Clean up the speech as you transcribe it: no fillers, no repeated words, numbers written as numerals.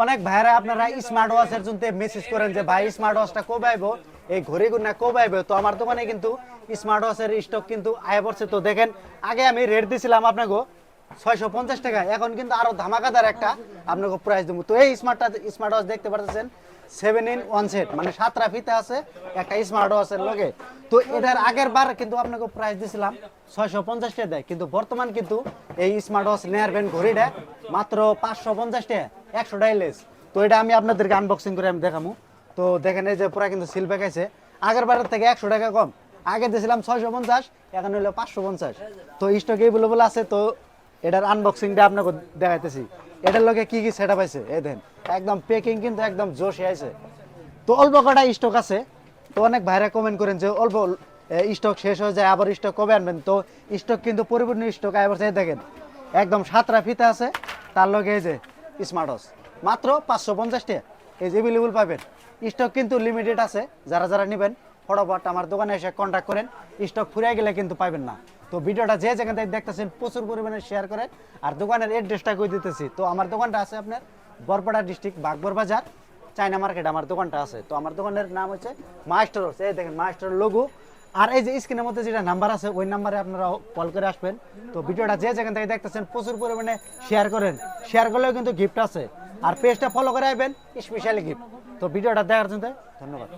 অনেক ভাইরা আপনারা স্মার্ট ওয়াচের জন্য মেসেজ করেন যে ভাই স্মার্ট ওয়াচটা কবে আইবো, এই ঘড়ি গুনা কবে আইবো। তো আমার দোকানে কিন্তু স্মার্ট ওয়াচের স্টক কিন্তু আয় পড়ছে। তো দেখেন আগে আমি রেট দিছিলাম আপনাকে 650 টাকা, এখন কিন্তু আরো ধামাকাদার একটা আপনাকে প্রাইস দেবো। তো এই স্মার্ট ওয়াচ দেখতে পাচ্ছেন 7 in 1 সেট, মানে 7টা ফিতে আছে একটা স্মার্ট ওয়াচের লগে। তো এটার আগের বার কিন্তু আপনাকে প্রাইস দিছিলাম 650 টাকা দেয়, কিন্তু বর্তমান কিন্তু এই স্মার্ট ওয়াচ নেয়ারবেন ঘড়িটা মাত্র 550 টাকা, 100 টাকা লেস। তো এটা আমি আপনাদেরকে আনবক্সিং করে আমি দেখাবো। তো দেখেন এই যে পুরা কিন্তু সিল প্যাক আছে, আগের বারের থেকে 100 টাকা কম। আগে দিয়েছিলাম 650, এখন হলো 550। তো স্টক এইগুলো আছে। তো এটার আনবক্সিংটা আপনাকে দেখাইতেছি। এটার লগে কি কি সেটআপ আছে এই দেন, একদম প্যাকিং কিন্তু একদম জোশে আছে। তো অল্প কটা স্টক আছে। তো অনেক ভাইরা কমেন্ট করেন যে অল্প স্টক শেষ হয়ে যায়, আবার স্টক কবে আনবেন। তো স্টক কিন্তু পরিপূর্ণ স্টক আবার দেখেন একদম 7টা ফিতা আছে, তার লগে এই যে স্মার্ট ওয়াচ মাত্র 550 টাকা এই যে অ্যাভেলেবল পাবেন। স্টক কিন্তু লিমিটেড আছে, যারা যারা নেবেন ফটাফট আমার দোকানে এসে কন্ট্যাক্ট করেন, স্টক ফুরিয়ে গেলে কিন্তু পাবেন না। তো ভিডিওটা যে যেখান থেকে দেখতেছেন প্রচুর পরিমাণে শেয়ার করেন, আর দোকানের অ্যাড্রেসটা কই দিতেছি। তো আমার দোকানটা আছে আপনার বরপাড়া ডিস্ট্রিক্ট বাগবর বাজার চায়না মার্কেট আমার দোকানটা আছে। তো আমার দোকানের নাম হচ্ছে মাস্টার ওয়াচ, এই দেখেন মাস্টার লোগো। আর এই যে স্ক্রিনের মধ্যে যেটা নাম্বার আছে ওই নাম্বারে আপনারা কল করে আসবেন। তো ভিডিওটা যে যেখান থেকে দেখতেছেন প্রচুর পরিমাণে শেয়ার করেন, শেয়ার করলেও কিন্তু গিফট আছে। আর পেজটা ফলো করে আসবেন, স্পেশালি গিফট। তো ভিডিওটা দেখার জন্য ধন্যবাদ।